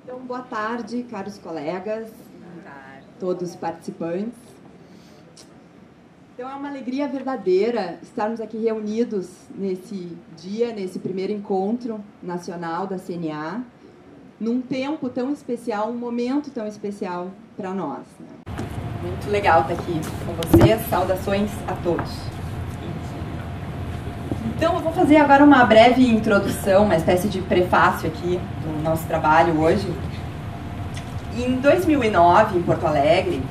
Então, boa tarde, caros colegas, todos os participantes. Então, é uma alegria verdadeira estarmos aqui reunidos nesse dia, nesse primeiro encontro nacional da CNA, num tempo tão especial, um momento tão especial para nós. Muito legal estar aqui com vocês. Saudações a todos. Então, eu vou fazer agora uma breve introdução, uma espécie de prefácio aqui do nosso trabalho hoje. Em 2009, em Porto Alegre,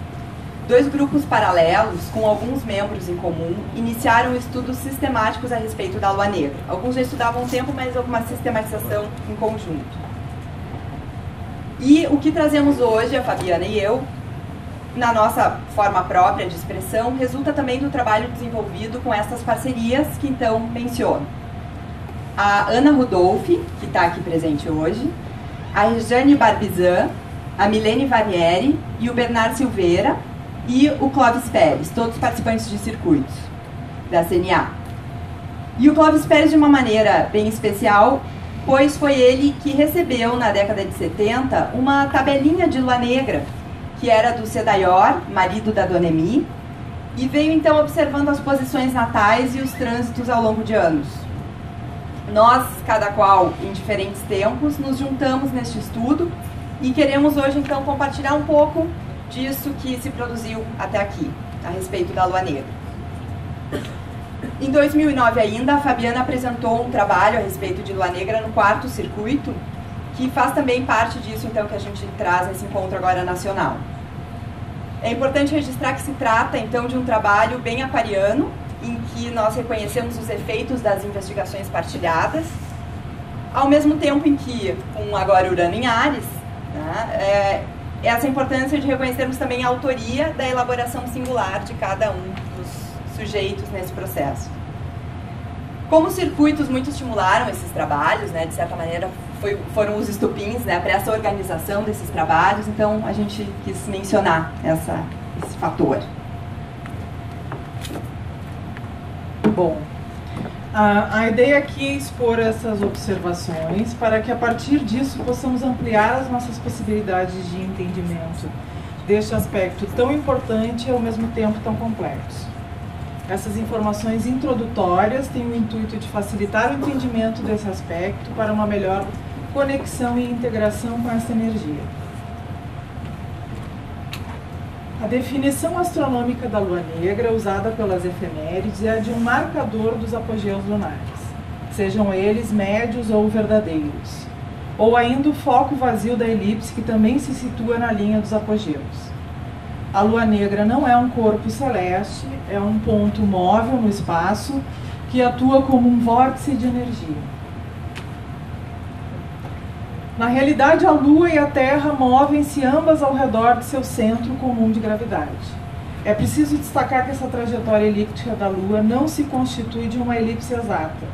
dois grupos paralelos, com alguns membros em comum, iniciaram estudos sistemáticos a respeito da Lua Negra. Alguns já estudavam um tempo, mas houve uma sistematização em conjunto. E o que trazemos hoje, a Fabiana e eu, na nossa forma própria de expressão, resulta também do trabalho desenvolvido com essas parcerias que então menciono. A Ana Rudolphi, que está aqui presente hoje, a Rejane Barbizan, a Milene Varieri e o Bernard Silveira e o Clóvis Pérez, todos participantes de circuitos da CNA. E o Clóvis Pérez de uma maneira bem especial, pois foi ele que recebeu na década de 70 uma tabelinha de Lua Negra, que era do Sedaior, marido da Dona Emi, e veio então observando as posições natais e os trânsitos ao longo de anos. Nós, cada qual em diferentes tempos, nos juntamos neste estudo e queremos hoje então compartilhar um pouco disso que se produziu até aqui, a respeito da Lua Negra. Em 2009 ainda, a Fabiana apresentou um trabalho a respeito de Lua Negra no 4º circuito, que faz também parte disso então que a gente traz nesse encontro agora nacional. É importante registrar que se trata então de um trabalho bem aquariano, em que nós reconhecemos os efeitos das investigações partilhadas, ao mesmo tempo em que, com agora Urano em Áries, né, essa importância de reconhecermos também a autoria da elaboração singular de cada um dos sujeitos nesse processo. Como os circuitos muito estimularam esses trabalhos, né, de certa maneira foram os estupins, né, para essa organização desses trabalhos, então a gente quis mencionar esse fator. Bom, a ideia aqui é expor essas observações para que a partir disso possamos ampliar as nossas possibilidades de entendimento deste aspecto tão importante e ao mesmo tempo tão complexo. Essas informações introdutórias têm o intuito de facilitar o entendimento desse aspecto para uma melhor conexão e integração com essa energia. A definição astronômica da Lua Negra usada pelas efemérides é a de um marcador dos apogeus lunares, sejam eles médios ou verdadeiros, ou ainda o foco vazio da elipse que também se situa na linha dos apogeus. A Lua Negra não é um corpo celeste, é um ponto móvel no espaço que atua como um vórtice de energia. Na realidade, a Lua e a Terra movem-se ambas ao redor de seu centro comum de gravidade. É preciso destacar que essa trajetória elíptica da Lua não se constitui de uma elipse exata.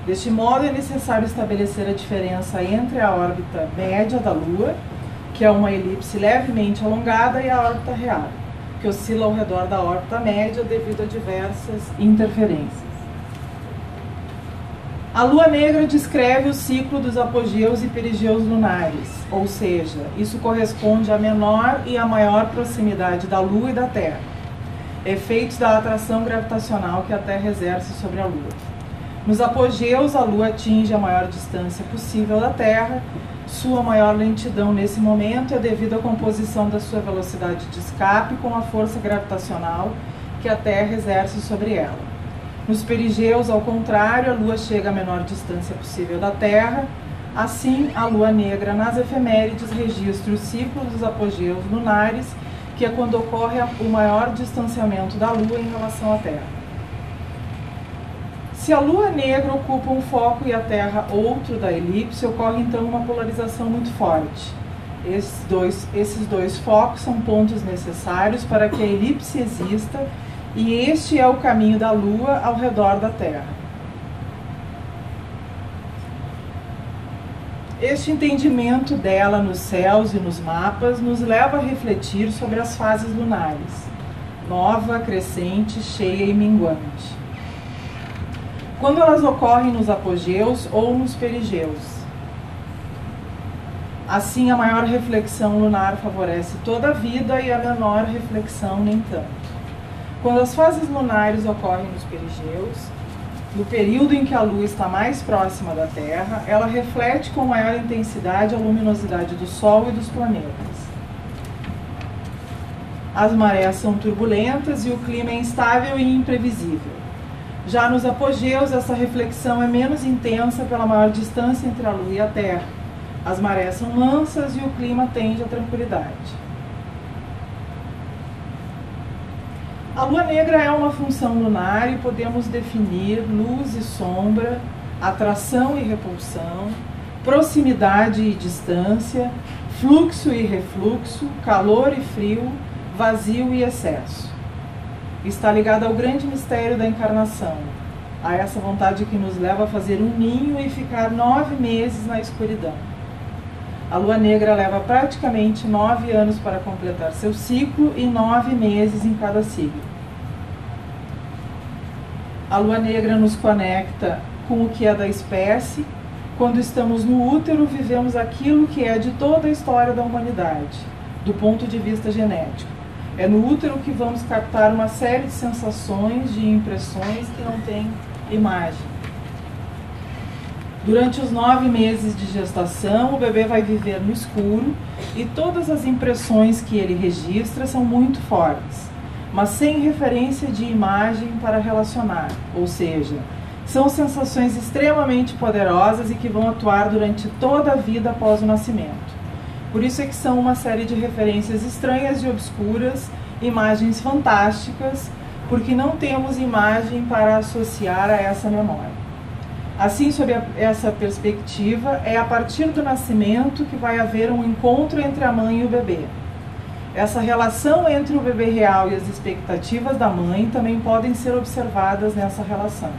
Deste modo, é necessário estabelecer a diferença entre a órbita média da Lua, que é uma elipse levemente alongada, e a órbita real, que oscila ao redor da órbita média devido a diversas interferências. A Lua Negra descreve o ciclo dos apogeus e perigeus lunares, ou seja, isso corresponde à menor e à maior proximidade da Lua e da Terra, efeitos da atração gravitacional que a Terra exerce sobre a Lua. Nos apogeus, a Lua atinge a maior distância possível da Terra. Sua maior lentidão nesse momento é devido à composição da sua velocidade de escape com a força gravitacional que a Terra exerce sobre ela. Nos perigeus, ao contrário, a Lua chega à menor distância possível da Terra. Assim, a Lua Negra nas efemérides registra o ciclo dos apogeus lunares, que é quando ocorre o maior distanciamento da Lua em relação à Terra. Se a Lua Negra ocupa um foco e a Terra outro da elipse, ocorre então uma polarização muito forte. Esses dois focos são pontos necessários para que a elipse exista, e este é o caminho da Lua ao redor da Terra. Este entendimento dela nos céus e nos mapas nos leva a refletir sobre as fases lunares, nova, crescente, cheia e minguante. Quando elas ocorrem nos apogeus ou nos perigeus. Assim, a maior reflexão lunar favorece toda a vida e a menor reflexão nem tanto. Quando as fases lunares ocorrem nos perigeus, no período em que a Lua está mais próxima da Terra, ela reflete com maior intensidade a luminosidade do Sol e dos planetas. As marés são turbulentas e o clima é instável e imprevisível. Já nos apogeus, essa reflexão é menos intensa pela maior distância entre a Lua e a Terra. As marés são mansas e o clima tende à tranquilidade. A lua negra é uma função lunar e podemos definir luz e sombra, atração e repulsão, proximidade e distância, fluxo e refluxo, calor e frio, vazio e excesso. Está ligada ao grande mistério da encarnação, a essa vontade que nos leva a fazer um ninho e ficar 9 meses na escuridão. A lua negra leva praticamente 9 anos para completar seu ciclo e 9 meses em cada signo. A lua negra nos conecta com o que é da espécie. Quando estamos no útero, vivemos aquilo que é de toda a história da humanidade, do ponto de vista genético. É no útero que vamos captar uma série de sensações, de impressões que não têm imagem. Durante os 9 meses de gestação, o bebê vai viver no escuro e todas as impressões que ele registra são muito fortes, mas sem referência de imagem para relacionar, ou seja, são sensações extremamente poderosas e que vão atuar durante toda a vida após o nascimento. Por isso é que são uma série de referências estranhas e obscuras, imagens fantásticas, porque não temos imagem para associar a essa memória. Assim, sob essa perspectiva, é a partir do nascimento que vai haver um encontro entre a mãe e o bebê. Essa relação entre o bebê real e as expectativas da mãe também podem ser observadas nessa relação.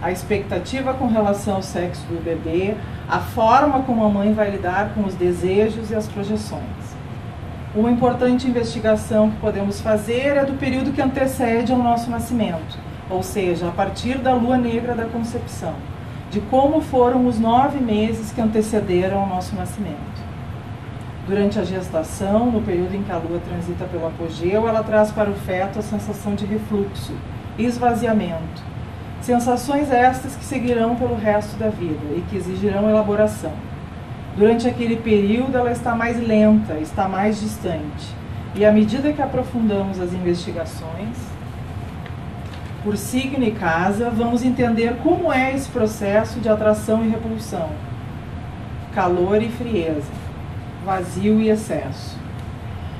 A expectativa com relação ao sexo do bebê, a forma como a mãe vai lidar com os desejos e as projeções. Uma importante investigação que podemos fazer é do período que antecede ao nosso nascimento, ou seja, a partir da lua negra da concepção, de como foram os 9 meses que antecederam ao nosso nascimento. Durante a gestação, no período em que a lua transita pelo apogeu, ela traz para o feto a sensação de refluxo, esvaziamento. Sensações estas que seguirão pelo resto da vida e que exigirão elaboração. Durante aquele período, ela está mais lenta, está mais distante. E à medida que aprofundamos as investigações, por signo e casa, vamos entender como é esse processo de atração e repulsão, calor e frieza, vazio e excesso.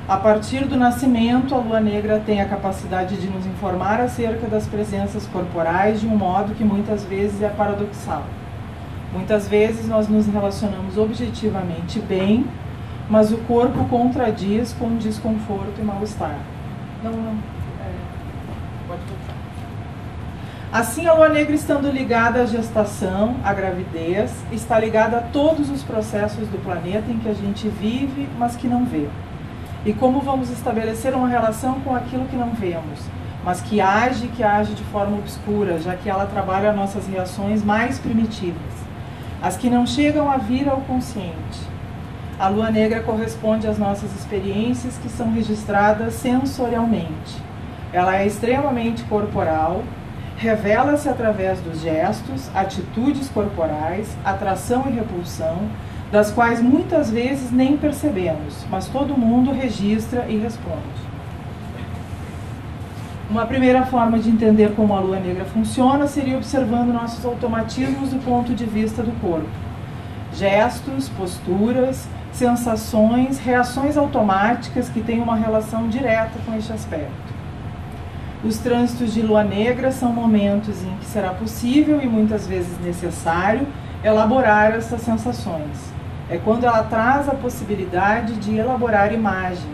A partir do nascimento, a lua negra tem a capacidade de nos informar acerca das presenças corporais de um modo que muitas vezes é paradoxal. Muitas vezes nós nos relacionamos objetivamente bem, mas o corpo contradiz com desconforto e mal-estar. Pode tocar. Assim, a lua negra, estando ligada à gestação, à gravidez, está ligada a todos os processos do planeta em que a gente vive, mas que não vê. E como vamos estabelecer uma relação com aquilo que não vemos, mas que age de forma obscura, já que ela trabalha nossas reações mais primitivas, as que não chegam a vir ao consciente. A lua negra corresponde às nossas experiências que são registradas sensorialmente. Ela é extremamente corporal, revela-se através dos gestos, atitudes corporais, atração e repulsão, das quais muitas vezes nem percebemos, mas todo mundo registra e responde. Uma primeira forma de entender como a lua negra funciona seria observando nossos automatismos do ponto de vista do corpo. Gestos, posturas, sensações, reações automáticas que têm uma relação direta com este aspecto. Os trânsitos de lua negra são momentos em que será possível e muitas vezes necessário elaborar essas sensações. É quando ela traz a possibilidade de elaborar imagens.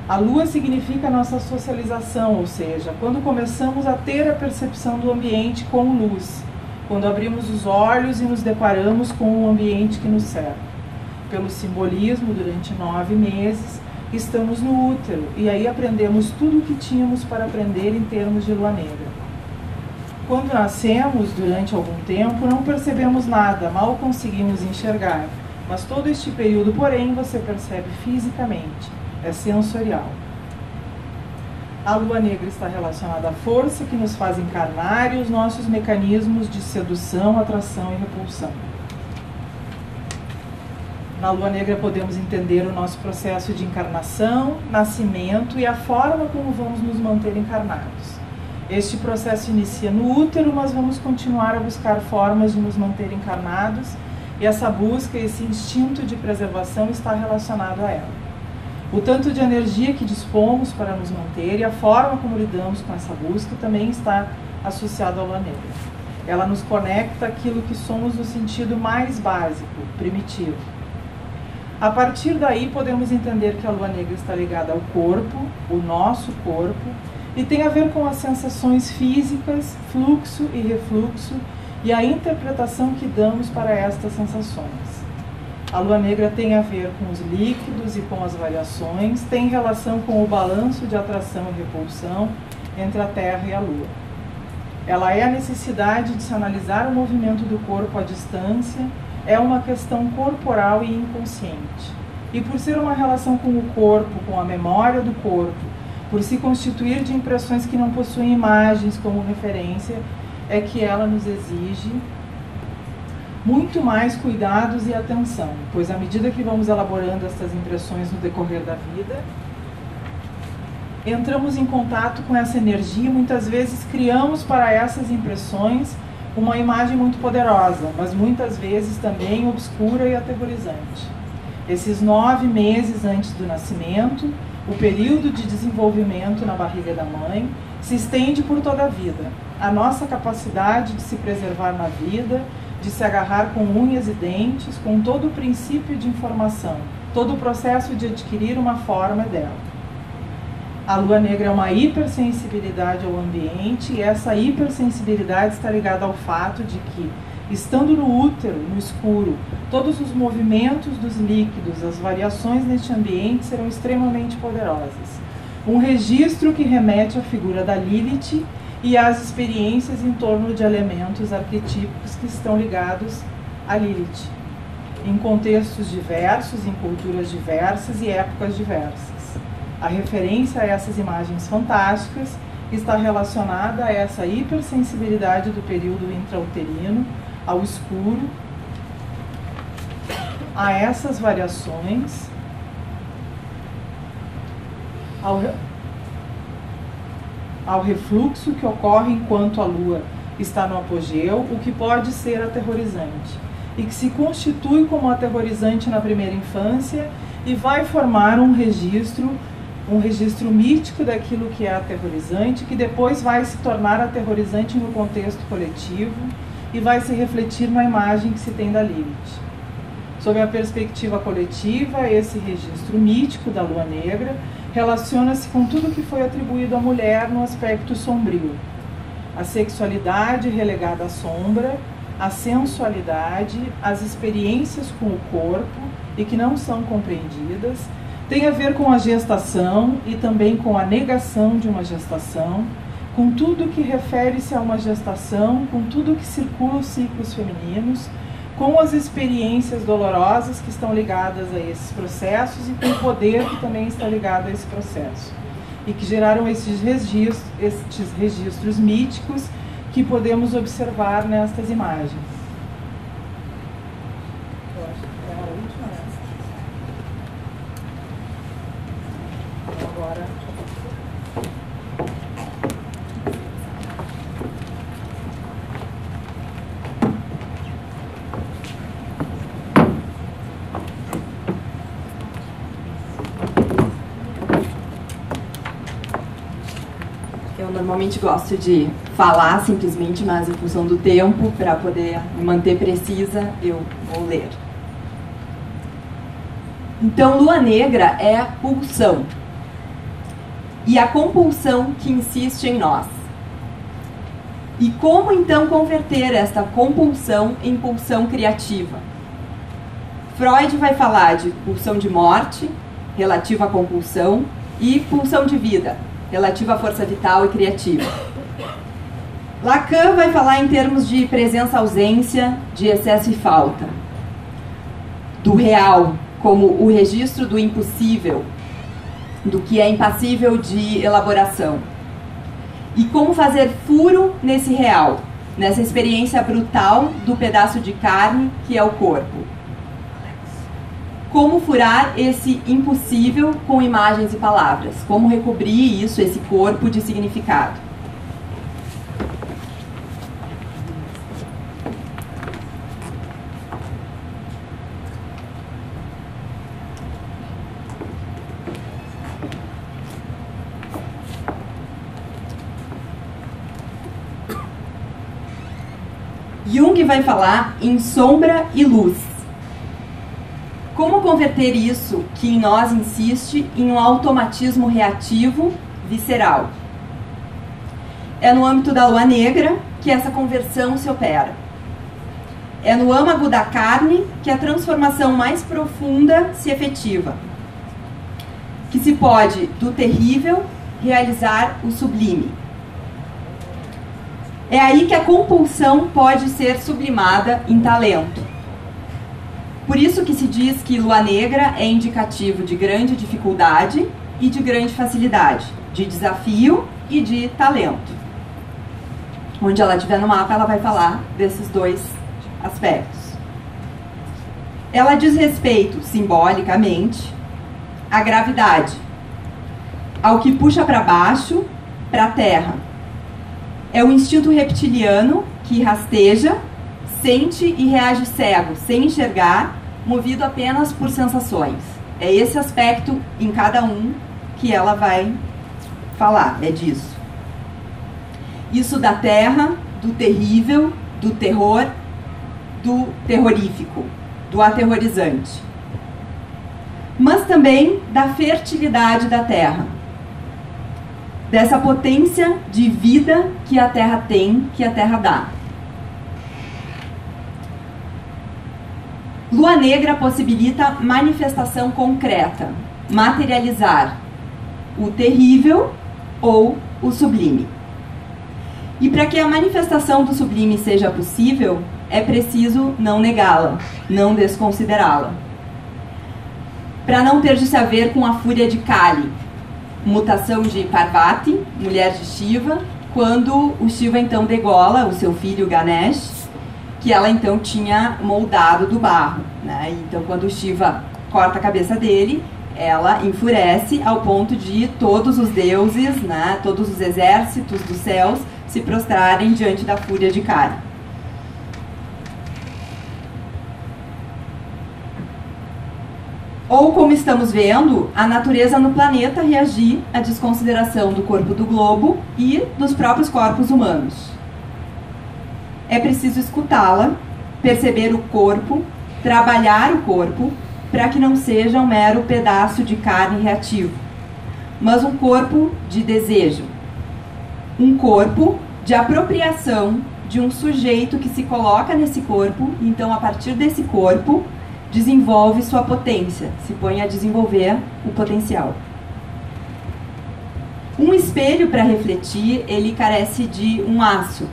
A lua significa a nossa socialização, ou seja, quando começamos a ter a percepção do ambiente com luz, quando abrimos os olhos e nos deparamos com o ambiente que nos cerca. Pelo simbolismo, durante 9 meses, estamos no útero e aí aprendemos tudo o que tínhamos para aprender em termos de lua negra. Quando nascemos, durante algum tempo, não percebemos nada, mal conseguimos enxergar, Mas todo este período, porém, você percebe fisicamente, é sensorial. A lua negra está relacionada à força que nos faz encarnar e os nossos mecanismos de sedução, atração e repulsão. Na lua negra podemos entender o nosso processo de encarnação, nascimento e a forma como vamos nos manter encarnados. Este processo inicia no útero, mas vamos continuar a buscar formas de nos manter encarnados, e essa busca, esse instinto de preservação está relacionado a ela. O tanto de energia que dispomos para nos manter e a forma como lidamos com essa busca também está associado à lua negra. Ela nos conecta àquilo que somos no sentido mais básico, primitivo. A partir daí podemos entender que a lua negra está ligada ao corpo, o nosso corpo, e tem a ver com as sensações físicas, fluxo e refluxo, e a interpretação que damos para estas sensações. A lua negra tem a ver com os líquidos e com as variações, tem relação com o balanço de atração e repulsão entre a Terra e a Lua. Ela é a necessidade de se analisar o movimento do corpo à distância, é uma questão corporal e inconsciente. E por ser uma relação com o corpo, com a memória do corpo, por se constituir de impressões que não possuem imagens como referência, é que ela nos exige muito mais cuidados e atenção, pois à medida que vamos elaborando estas impressões no decorrer da vida, entramos em contato com essa energia e muitas vezes criamos para essas impressões uma imagem muito poderosa, mas muitas vezes também obscura e aterrorizante. Esses 9 meses antes do nascimento, o período de desenvolvimento na barriga da mãe, se estende por toda a vida. A nossa capacidade de se preservar na vida, de se agarrar com unhas e dentes, com todo o princípio de informação, todo o processo de adquirir uma forma dela. A lua negra é uma hipersensibilidade ao ambiente, e essa hipersensibilidade está ligada ao fato de que, estando no útero, no escuro, todos os movimentos dos líquidos, as variações neste ambiente serão extremamente poderosas. Um registro que remete à figura da Lilith e às experiências em torno de elementos arquetípicos que estão ligados a Lilith, em contextos diversos, em culturas diversas e épocas diversas. A referência a essas imagens fantásticas está relacionada a essa hipersensibilidade do período intrauterino, ao escuro, a essas variações, ao refluxo que ocorre enquanto a lua está no apogeu, o que pode ser aterrorizante, e que se constitui como aterrorizante na primeira infância e vai formar um registro mítico daquilo que é aterrorizante, que depois vai se tornar aterrorizante no contexto coletivo e vai se refletir na imagem que se tem da Lilith. Sob a perspectiva coletiva, esse registro mítico da lua negra relaciona-se com tudo que foi atribuído à mulher no aspecto sombrio. A sexualidade relegada à sombra, a sensualidade, as experiências com o corpo e que não são compreendidas, tem a ver com a gestação e também com a negação de uma gestação, com tudo que refere-se a uma gestação, com tudo que circula os ciclos femininos, com as experiências dolorosas que estão ligadas a esses processos e com o poder que também está ligado a esse processo. E que geraram estes registros míticos que podemos observar nestas imagens. Eu acho que é a última, né? Então, agora... Normalmente gosto de falar simplesmente, mas em função do tempo, para poder me manter precisa, eu vou ler. Então, lua negra é a pulsão. E a compulsão que insiste em nós. E como então converter esta compulsão em pulsão criativa? Freud vai falar de pulsão de morte, relativa à compulsão, e pulsão de vida, relativa à força vital e criativa. Lacan vai falar em termos de presença-ausência, de excesso e falta. do real como o registro do impossível, do que é impassível de elaboração. E como fazer furo nesse real, nessa experiência brutal do pedaço de carne que é o corpo. Como furar esse impossível com imagens e palavras, como recobrir isso, esse corpo, de significado. Jung vai falar em sombra e luz. Como converter isso que em nós insiste em um automatismo reativo, visceral? É no âmbito da lua negra que essa conversão se opera. É no âmago da carne que a transformação mais profunda se efetiva. Que se pode, do terrível, realizar o sublime. É aí que a compulsão pode ser sublimada em talento. Por isso que se diz que lua negra é indicativo de grande dificuldade e de grande facilidade, de desafio e de talento. Onde ela estiver no mapa, ela vai falar desses dois aspectos. Ela diz respeito, simbolicamente, à gravidade, ao que puxa para baixo, para a terra. É o instinto reptiliano que rasteja, sente e reage cego, sem enxergar, movido apenas por sensações. É esse aspecto em cada um que ela vai falar, é disso. Isso da terra, do terrível, do terror, do terrorífico, do aterrorizante. Mas também da fertilidade da terra. Dessa potência de vida que a terra tem, que a terra dá. Lua negra possibilita manifestação concreta, materializar o terrível ou o sublime. E para que a manifestação do sublime seja possível, é preciso não negá-la, não desconsiderá-la. Para não ter de se haver com a fúria de Kali, mutação de Parvati, mulher de Shiva, quando o Shiva então degola o seu filho Ganesh, que ela então tinha moldado do barro, né? Então quando o Shiva corta a cabeça dele, ela enfurece ao ponto de todos os deuses, né, todos os exércitos dos céus se prostrarem diante da fúria de Kali. Ou, como estamos vendo, a natureza no planeta reagir à desconsideração do corpo do globo e dos próprios corpos humanos. É preciso escutá-la, perceber o corpo, trabalhar o corpo, para que não seja um mero pedaço de carne reativo, mas um corpo de desejo. Um corpo de apropriação de um sujeito que se coloca nesse corpo, e então, a partir desse corpo, desenvolve sua potência, se põe a desenvolver o potencial. Um espelho para refletir, ele carece de um aço.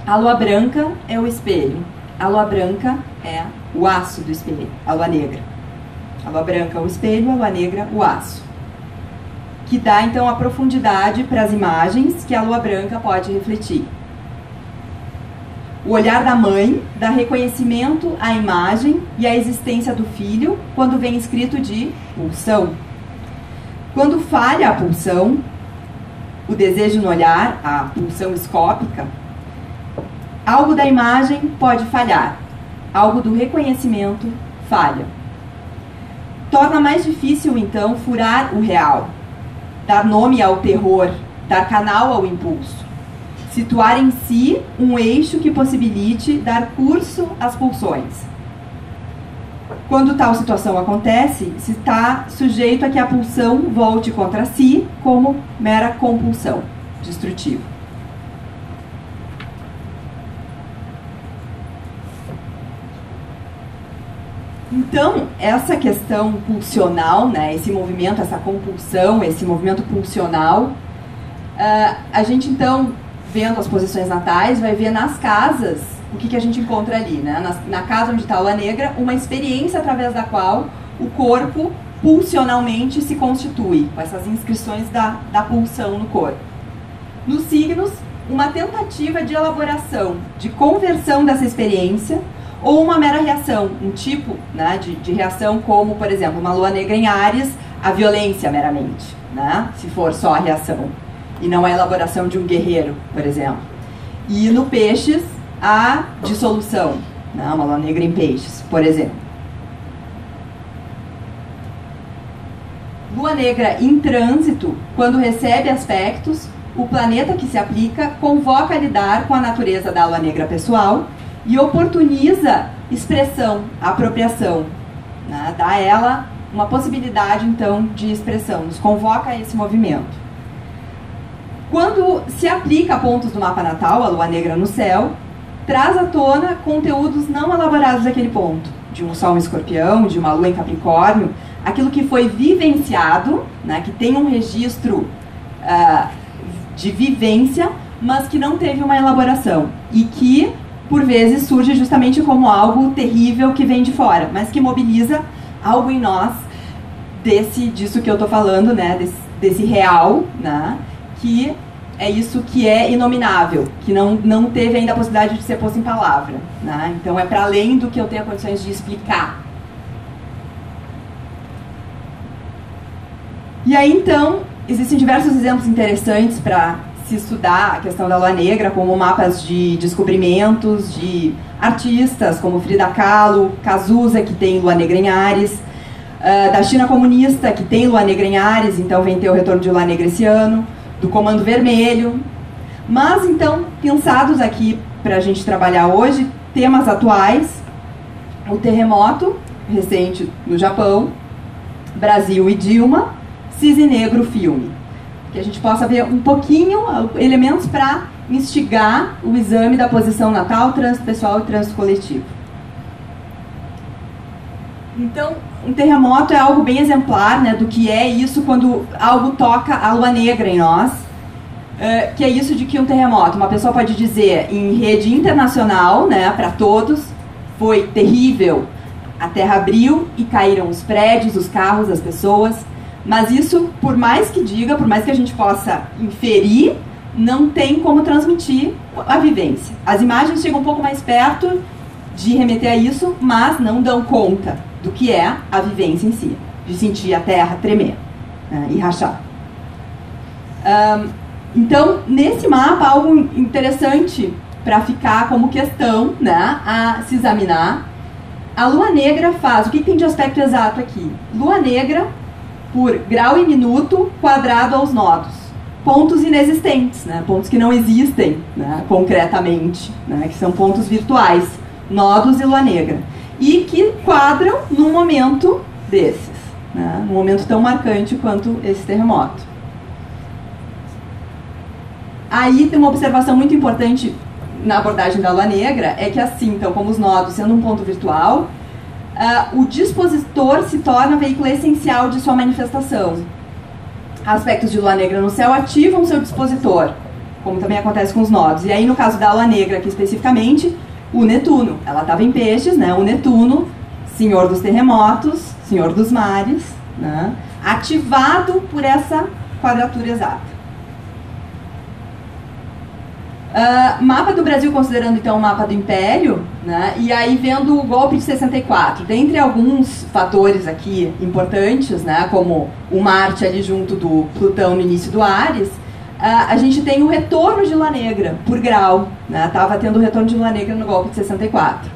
A lua branca é o espelho. A lua branca é o aço do espelho, a lua negra. A lua branca é o espelho, a lua negra o aço. Que dá então a profundidade para as imagens que a lua branca pode refletir. O olhar da mãe dá reconhecimento à imagem e à existência do filho quando vem escrito de pulsão. Quando falha a pulsão, o desejo no olhar, a pulsão escópica, algo da imagem pode falhar, algo do reconhecimento falha. Torna mais difícil, então, furar o real, dar nome ao terror, dar canal ao impulso. Situar em si um eixo que possibilite dar curso às pulsões. Quando tal situação acontece, se está sujeito a que a pulsão volte contra si como mera compulsão destrutiva. Então, essa questão pulsional, né, esse movimento, essa compulsão, esse movimento pulsional, a gente então, vendo as posições natais, vai ver nas casas o que a gente encontra ali, né? Na casa onde está a lua negra, uma experiência através da qual o corpo pulsionalmente se constitui, com essas inscrições da pulsão no corpo. Nos signos, uma tentativa de elaboração, de conversão dessa experiência, ou uma mera reação, um tipo, né, de reação como, por exemplo, uma lua negra em Áries, a violência meramente, né, se for só a reação, e não a elaboração de um guerreiro, por exemplo. E no Peixes, a dissolução, né, uma lua negra em Peixes, por exemplo. Lua negra em trânsito, quando recebe aspectos, o planeta que se aplica convoca a lidar com a natureza da lua negra pessoal e oportuniza expressão, apropriação, né? Dá a ela uma possibilidade, então, de expressão, nos convoca a esse movimento. Quando se aplica a pontos do mapa natal, a lua negra no céu, traz à tona conteúdos não elaborados daquele ponto, de um sol em escorpião, de uma lua em capricórnio, aquilo que foi vivenciado, né, que tem um registro de vivência, mas que não teve uma elaboração, e que, por vezes, surge justamente como algo terrível que vem de fora, mas que mobiliza algo em nós, disso que eu estou falando, né, desse real, né, que é isso que é inominável, que não teve ainda a possibilidade de ser posto em palavra, né? Então é para além do que eu tenho condições de explicar. E aí, então, existem diversos exemplos interessantes para se estudar a questão da lua negra, como mapas de descobrimentos de artistas como Frida Kahlo, Cazuza, que tem lua negra em Áries, da China comunista, que tem lua negra em Áries, então vem ter o retorno de lua negra esse ano, do Comando Vermelho. Mas, então, pensados aqui para a gente trabalhar hoje, temas atuais, o terremoto recente no Japão, Brasil e Dilma, Cisne Negro filme. Que a gente possa ver um pouquinho, elementos para instigar o exame da posição natal, trânsito pessoal e trânsito coletivo. Então, um terremoto é algo bem exemplar, né, do que é isso quando algo toca a lua negra em nós, que é isso de que um terremoto, uma pessoa pode dizer em rede internacional, né, para todos, foi terrível, a terra abriu e caíram os prédios, os carros, as pessoas, mas isso, por mais que diga, por mais que a gente possa inferir, não tem como transmitir a vivência. As imagens chegam um pouco mais perto de remeter a isso, mas não dão conta do que é a vivência em si, de sentir a terra tremer, né, e rachar. Então, nesse mapa, algo interessante para ficar como questão, né, a se examinar, a lua negra faz, o que tem de aspecto exato aqui? Lua negra por grau e minuto quadrado aos nodos. Pontos inexistentes, né, pontos que não existem, né, concretamente, né, que são pontos virtuais, nodos e lua negra. E que quadram num momento desses, né? Num momento tão marcante quanto esse terremoto. Aí tem uma observação muito importante na abordagem da lua negra, é que assim, então, como os nodos sendo um ponto virtual, o dispositor se torna veículo essencial de sua manifestação. Aspectos de lua negra no céu ativam seu dispositor, como também acontece com os nodos. E aí, no caso da lua negra aqui especificamente, o Netuno, ela estava em Peixes, né? O Netuno, senhor dos terremotos, senhor dos mares, né? Ativado por essa quadratura exata. Mapa do Brasil considerando então o mapa do Império, né? E aí vendo o golpe de 64. Dentre alguns fatores aqui importantes, né? Como o Marte ali junto do Plutão no início do Áries, a gente tem o retorno de lua negra por grau, né? Estava tendo o retorno de lua negra no golpe de 64.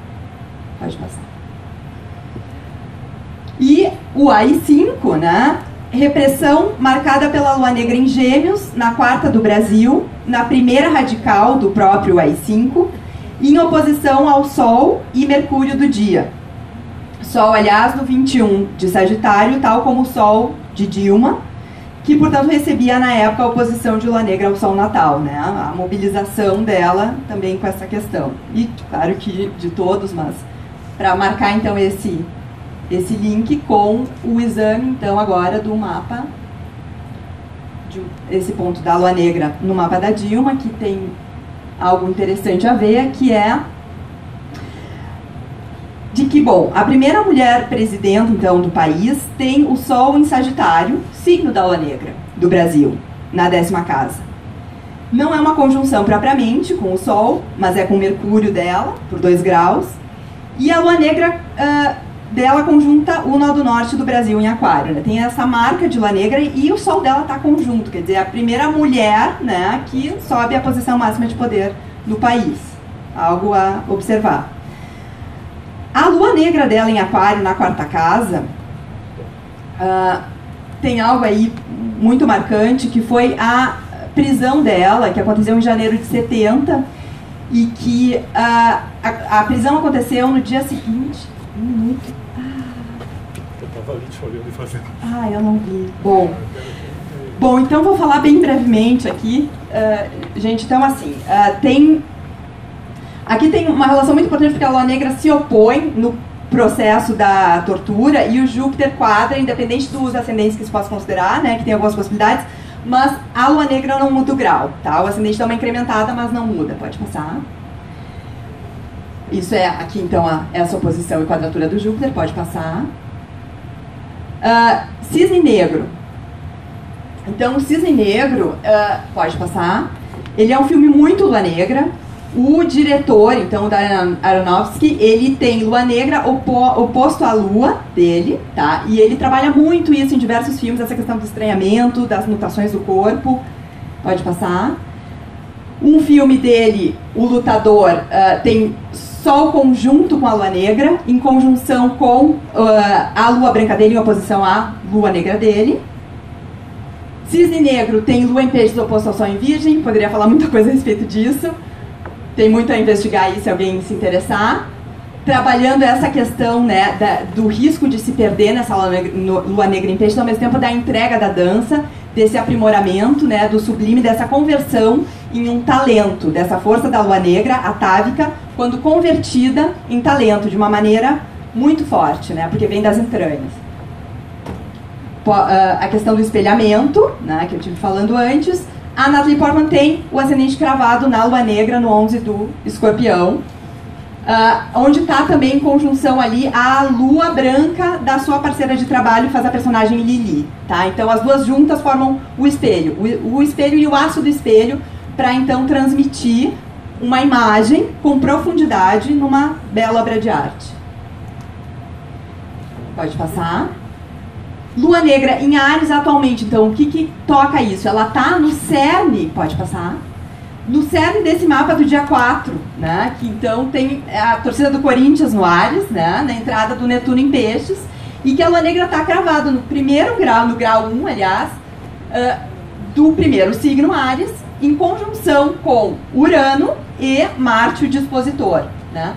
Pode passar. E o AI-5, né? Repressão marcada pela lua negra em Gêmeos, na quarta do Brasil, na primeira radical do próprio AI-5, em oposição ao Sol e Mercúrio do dia. Sol, aliás, no 21 de Sagitário, tal como o Sol de Dilma, que, portanto, recebia na época a oposição de lua negra ao Sol natal, né? A mobilização dela também com essa questão. E, claro que de todos, mas para marcar, então, esse link com o exame, então, agora do mapa, esse ponto da lua negra no mapa da Dilma, que tem algo interessante a ver, que é que, bom, a primeira mulher presidente, então, do país tem o Sol em Sagitário, signo da Lua Negra, do Brasil, na 10ª casa. Não é uma conjunção propriamente com o Sol, mas é com o Mercúrio dela, por 2 graus. E a Lua Negra dela conjunta o nó do norte do Brasil em Aquário, né? Tem essa marca de Lua Negra e o Sol dela está conjunto, quer dizer, é a primeira mulher, né, que sobe a posição máxima de poder do país. Algo a observar. A Lua Negra dela em Aquário, na 4ª casa, tem algo aí muito marcante, que foi a prisão dela, que aconteceu em janeiro de 70, e que a prisão aconteceu no dia seguinte. Um minuto. Eu estava ali te olhando e fazendo. Eu não vi. Bom, então vou falar bem brevemente aqui. Gente, então assim, aqui tem uma relação muito importante, porque a Lua Negra se opõe no processo da tortura e o Júpiter quadra, independente dos ascendentes que se possa considerar, né, que tem algumas possibilidades, mas a Lua Negra não muda o grau, tá? O ascendente dá uma incrementada, mas não muda. Pode passar. Isso é aqui, então, essa oposição e quadratura do Júpiter. Pode passar. Cisne Negro. Então, o Cisne Negro, pode passar. Ele é um filme muito Lua Negra. O diretor, então, o Darren Aronofsky, ele tem Lua Negra oposto à Lua dele, tá? E ele trabalha muito isso em diversos filmes, essa questão do estranhamento, das mutações do corpo. Pode passar. Um filme dele, O Lutador, tem Sol conjunto com a Lua Negra, em conjunção com a Lua branca dele, em oposição à Lua Negra dele. Cisne Negro tem Lua em Peixes oposto ao Sol em Virgem, poderia falar muita coisa a respeito disso. Tem muito a investigar aí, se alguém se interessar. Trabalhando essa questão, né, do risco de se perder nessa Lua Negra em Peixes, ao mesmo tempo da entrega da dança, desse aprimoramento, né, do sublime, dessa conversão em um talento, dessa força da Lua Negra, atávica, quando convertida em talento, de uma maneira muito forte, né, porque vem das entranhas. A questão do espelhamento, né, que eu estive falando antes. A Natalie Portman tem o ascendente cravado na Lua Negra, no 11 do Escorpião, onde está também em conjunção ali a Lua branca da sua parceira de trabalho, faz a personagem Lili, tá? Então as duas juntas formam o espelho, o espelho e o aço do espelho, para então transmitir uma imagem com profundidade numa bela obra de arte. Pode passar. Lua Negra em Áries atualmente, então, o que toca isso? Ela está no cerne, pode passar, no cerne desse mapa do dia 4, né? Que então tem a torcida do Corinthians no Áries, né? Na entrada do Netuno em Peixes, e que a Lua Negra está cravada no primeiro grau, no grau 1, aliás, do primeiro signo Áries, em conjunção com Urano e Marte, o dispositor, né?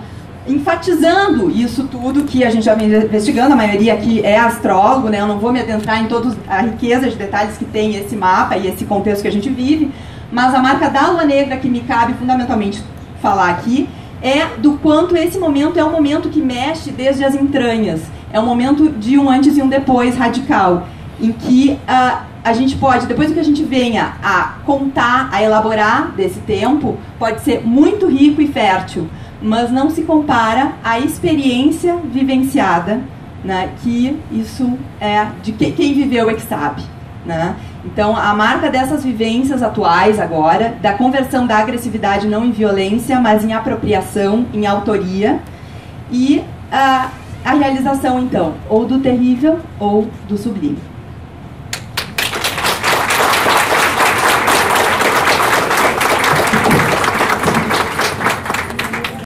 Enfatizando isso tudo que a gente já vem investigando, a maioria aqui é astrólogo, né? Eu não vou me adentrar em toda a riqueza de detalhes que tem esse mapa e esse contexto que a gente vive, mas a marca da Lua Negra que me cabe fundamentalmente falar aqui é do quanto esse momento é um momento que mexe desde as entranhas, é um momento de um antes e um depois radical, em que a gente pode, depois do que a gente venha a contar, a elaborar desse tempo, pode ser muito rico e fértil, mas não se compara à experiência vivenciada, né, que isso é de quem viveu é que sabe, né? Então, a marca dessas vivências atuais agora, da conversão da agressividade não em violência, mas em apropriação, em autoria, e a realização, então, ou do terrível ou do sublime.